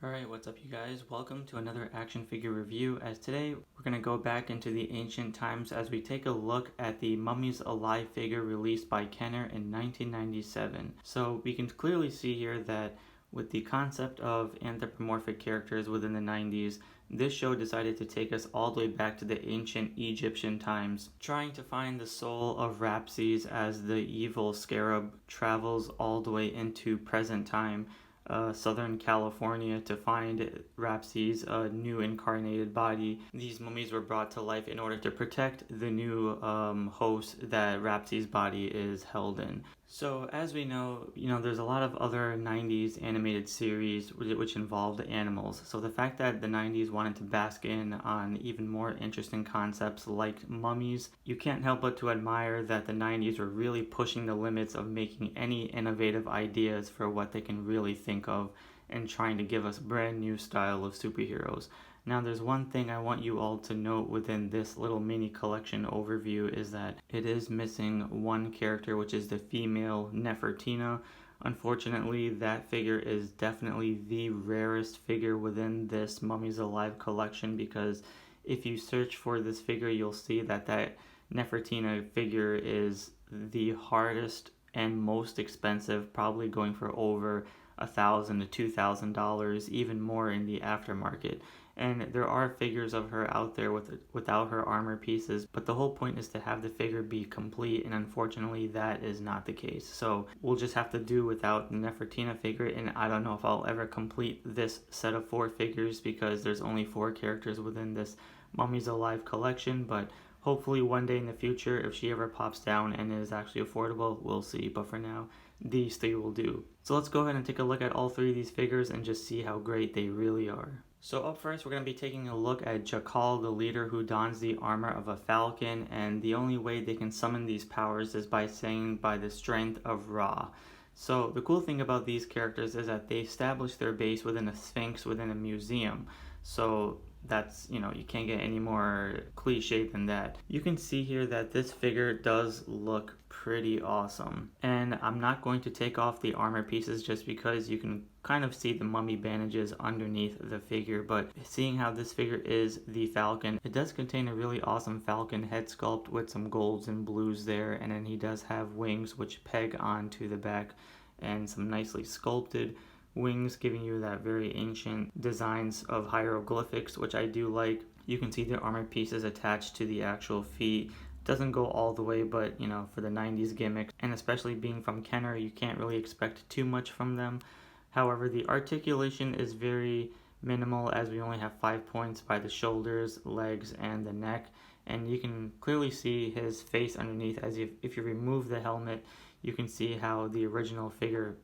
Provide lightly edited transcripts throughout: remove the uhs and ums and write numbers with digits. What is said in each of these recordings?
Alright, what's up you guys? Welcome to another action figure review, as today we're going to go back into the ancient times as we take a look at the Mummies Alive figure released by Kenner in 1997. So we can clearly see here that with the concept of anthropomorphic characters within the 90s, this show decided to take us all the way back to the ancient Egyptian times, trying to find the soul of Rapse as the evil Scarab travels all the way into present time. Southern California to find Rapse's new incarnated body. These mummies were brought to life in order to protect the new host that Rapse's body is held in. So as we know, there's a lot of other 90s animated series which involved animals. So the fact that the 90s wanted to bask in on even more interesting concepts like mummies, you can't help but to admire that the 90s were really pushing the limits of making any innovative ideas for what they can really think of and trying to give us brand new style of superheroes. Now there's one thing I want you all to note within this little mini collection overview is that it is missing one character, which is the female Nefertina. Unfortunately, that figure is definitely the rarest figure within this Mummies Alive collection, because if you search for this figure, you'll see that Nefertina figure is the hardest and most expensive, probably going for over $1,000 to $2,000, even more in the aftermarket. And there are figures of her out there without her armor pieces, but the whole point is to have the figure be complete, and unfortunately that is not the case. So we'll just have to do without the Nefertina figure, and I don't know if I'll ever complete this set of 4 figures because there's only 4 characters within this Mummies Alive collection, but hopefully one day in the future, if she ever pops down and is actually affordable, we'll see. But for now, these 3 will do. So let's go ahead and take a look at all 3 of these figures and just see how great they really are. So up first, we're going to be taking a look at Ja-kal, the leader who dons the armor of a falcon, and the only way they can summon these powers is by saying by the strength of Rath. So the cool thing about these characters is that they establish their base within a sphinx within a museum. So that's, you can't get any more cliche than that. You can see here that this figure does look pretty awesome. And I'm not going to take off the armor pieces just because you can kind of see the mummy bandages underneath the figure, but seeing how this figure is the falcon, it does contain a really awesome falcon head sculpt with some golds and blues there, and then he does have wings which peg onto the back and some nicely sculpted wings, giving you that very ancient designs of hieroglyphics, which I do like. You can see the armor pieces attached to the actual feet. Doesn't go all the way, but for the 90s gimmick, and especially being from Kenner, you can't really expect too much from them. However, the articulation is very minimal, as we only have 5 points by the shoulders, legs, and the neck, and you can clearly see his face underneath. As if you remove the helmet, you can see how the original figure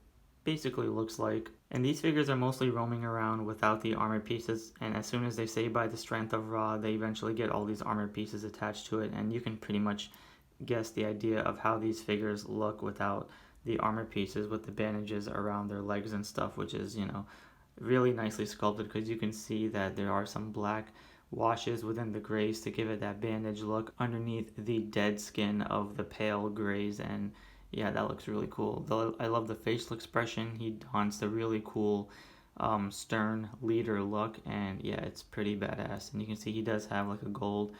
basically looks like. And these figures are mostly roaming around without the armor pieces, and as soon as they say by the strength of Rath, they eventually get all these armor pieces attached to it, and you can pretty much guess the idea of how these figures look without the armor pieces, with the bandages around their legs and stuff, which is really nicely sculpted, because you can see that there are some black washes within the grays to give it that bandage look underneath the dead skin of the pale grays. And yeah, that looks really cool. I love the facial expression. He dons the really cool stern leader look, and yeah, it's pretty badass. And you can see he does have like a gold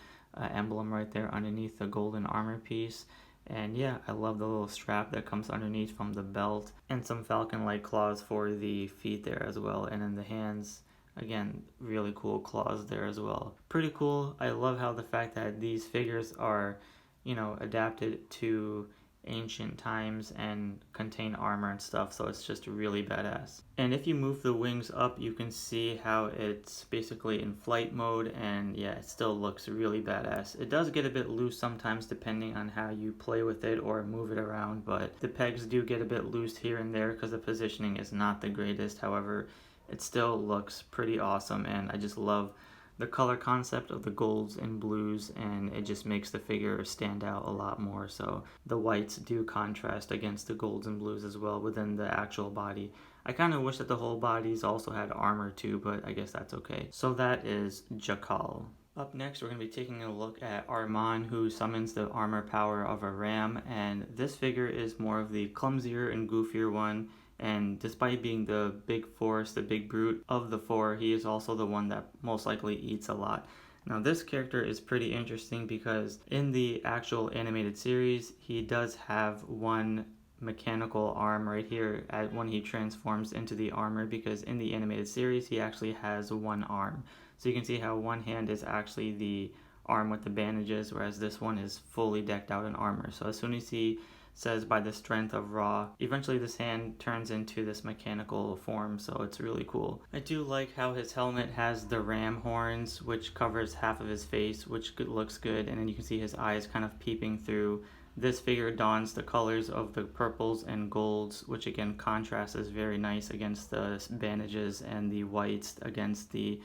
emblem right there underneath the golden armor piece. And yeah, I love the little strap that comes underneath from the belt, and some falcon-like claws for the feet there as well. And then the hands, again, really cool claws there as well. Pretty cool. I love how the fact that these figures are, adapted to ancient times and contain armor and stuff, so it's just really badass. And if you move the wings up, you can see how it's basically in flight mode, and yeah, it still looks really badass. It does get a bit loose sometimes depending on how you play with it or move it around, but the pegs do get a bit loose here and there because the positioning is not the greatest. However, it still looks pretty awesome, and I just love the color concept of the golds and blues, and it just makes the figure stand out a lot more. So the whites do contrast against the golds and blues as well within the actual body. I kind of wish that the whole bodies also had armor too, but I guess that's okay. So that is Ja-kal. Up next, we're going to be taking a look at Armon, who summons the armor power of a ram, and this figure is more of the clumsier and goofier one, And despite being the big force, the big brute of the four, he is also the one that most likely eats a lot. Now this character is pretty interesting because in the actual animated series, he does have one mechanical arm right here when he transforms into the armor, because in the animated series he actually has one arm. So you can see how one hand is actually the arm with the bandages, whereas this one is fully decked out in armor. So as soon as he says by the strength of Ra, eventually this hand turns into this mechanical form, so it's really cool. I do like how his helmet has the ram horns, which covers half of his face, which looks good, and then you can see his eyes kind of peeping through. This figure dons the colors of the purples and golds, which again contrasts is very nice against the bandages, and the whites against the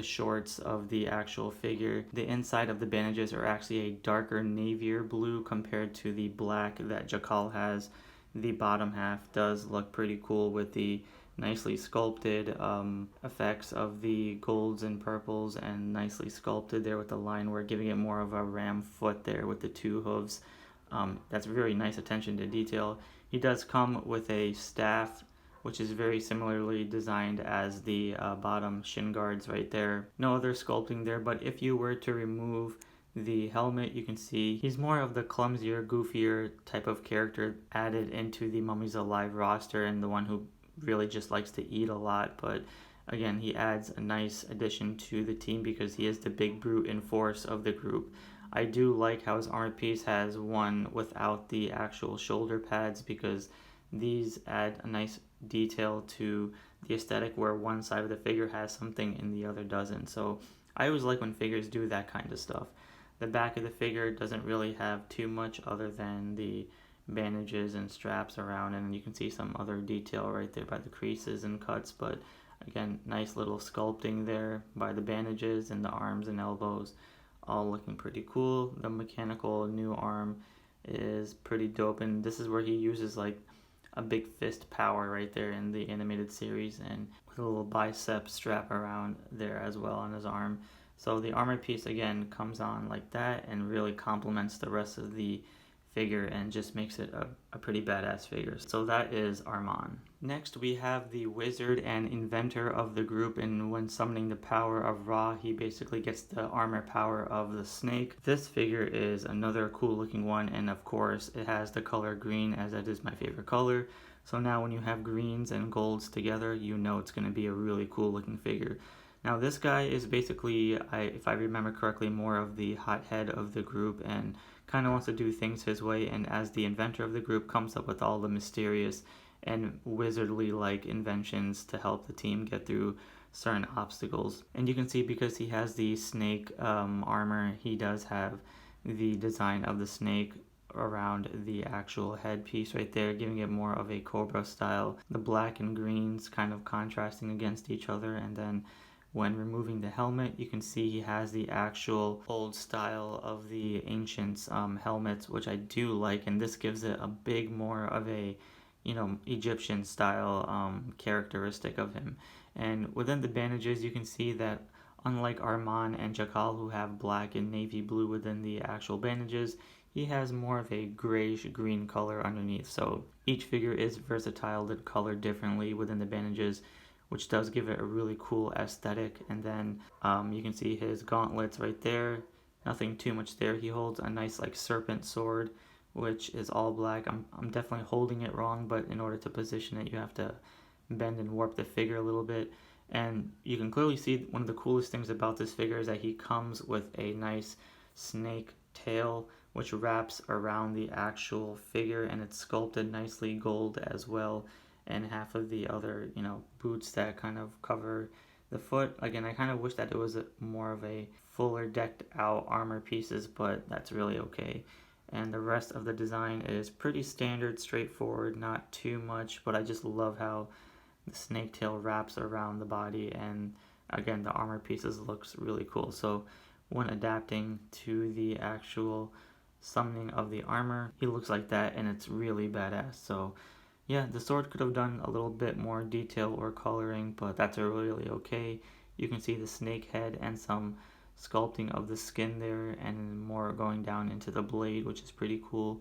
shorts of the actual figure. The inside of the bandages are actually a darker navier blue compared to the black that Ja-kal has. The bottom half does look pretty cool with the nicely sculpted effects of the golds and purples, and nicely sculpted there with the line work, giving it more of a ram foot there with the two hooves. That's very nice attention to detail. He does come with a staff, which is very similarly designed as the bottom shin guards right there. No other sculpting there, but if you were to remove the helmet, you can see he's more of the clumsier, goofier type of character added into the Mummies Alive roster, and the one who really just likes to eat a lot. But again, he adds a nice addition to the team because he is the big brute in force of the group. I do like how his armor piece has one without the actual shoulder pads, because these add a nice detail to the aesthetic where one side of the figure has something and the other doesn't. So I always like when figures do that kind of stuff. The back of the figure doesn't really have too much other than the bandages and straps around, and you can see some other detail right there by the creases and cuts. But again, nice little sculpting there by the bandages and the arms and elbows, all looking pretty cool. The mechanical new arm is pretty dope, and this is where he uses like a big fist power right there in the animated series, and with a little bicep strap around there as well on his arm. So the armor piece again comes on like that and really complements the rest of the figure and just makes it a pretty badass figure. So that is Armon. Next we have the wizard and inventor of the group, and when summoning the power of Ra, he basically gets the armor power of the snake. This figure is another cool looking one, and of course it has the color green, as that is my favorite color. So now when you have greens and golds together, you know it's going to be a really cool looking figure. Now this guy is basically, if I remember correctly, more of the hothead of the group and kind of wants to do things his way, and as the inventor of the group comes up with all the mysterious and wizardly like inventions to help the team get through certain obstacles. And you can see because he has the snake armor, he does have the design of the snake around the actual headpiece right there, giving it more of a cobra style. The black and greens kind of contrasting against each other, and then when removing the helmet, you can see he has the actual old style of the ancients helmets, which I do like, and this gives it a big more of a, you know, Egyptian style characteristic of him. And within the bandages, you can see that unlike Arman and Ja-kal, who have black and navy blue within the actual bandages, he has more of a grayish green color underneath. So each figure is versatile and colored differently within the bandages, which does give it a really cool aesthetic. And then you can see his gauntlets right there. Nothing too much there. He holds a nice like serpent sword, which is all black. I'm definitely holding it wrong, but in order to position it, you have to bend and warp the figure a little bit. And you can clearly see one of the coolest things about this figure is that he comes with a nice snake tail, which wraps around the actual figure, and it's sculpted nicely gold as well. And half of the other, you know, boots that kind of cover the foot. Again, I kind of wish that it was more of a fuller decked out armor pieces, but that's really okay. And the rest of the design is pretty standard, straightforward, not too much, but I just love how the snake tail wraps around the body, and again, the armor pieces looks really cool. So when adapting to the actual summoning of the armor, he looks like that, and it's really badass. So yeah, the sword could have done a little bit more detail or coloring, but that's really okay. You can see the snake head and some sculpting of the skin there, and more going down into the blade, which is pretty cool.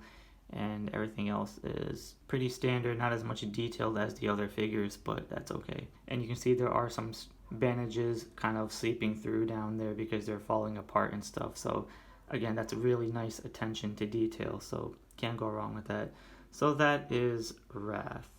and everything else is pretty standard, not as much detailed as the other figures, but that's okay. And you can see there are some bandages kind of seeping through down there because they're falling apart and stuff. So again, that's really nice attention to detail, so can't go wrong with that. So that is Rath.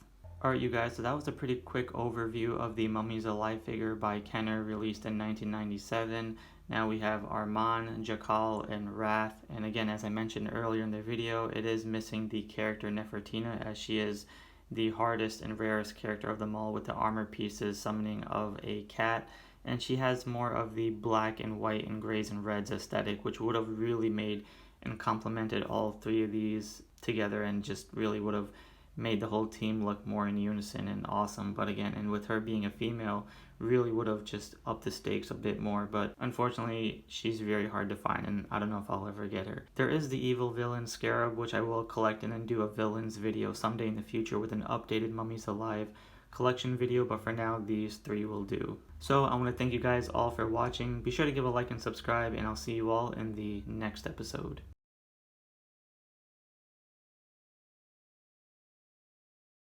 Alright you guys, so that was a pretty quick overview of the Mummies Alive figure by Kenner, released in 1997. Now we have Arman, Ja-kal, and Rath. And again, as I mentioned earlier in the video, it is missing the character Nefertina, as she is the hardest and rarest character of them all, with the armor pieces summoning of a cat. And she has more of the black and white and grays and reds aesthetic, which would have really made and complemented all three of these together and just really would have made the whole team look more in unison and awesome. But again, and with her being a female, really would have just upped the stakes a bit more. But unfortunately, she's very hard to find, and I don't know if I'll ever get her. There is the evil villain Scarab, which I will collect and then do a villains video someday in the future with an updated Mummies Alive collection video, but for now these three will do. So I want to thank you guys all for watching. Be sure to give a like and subscribe, and I'll see you all in the next episode.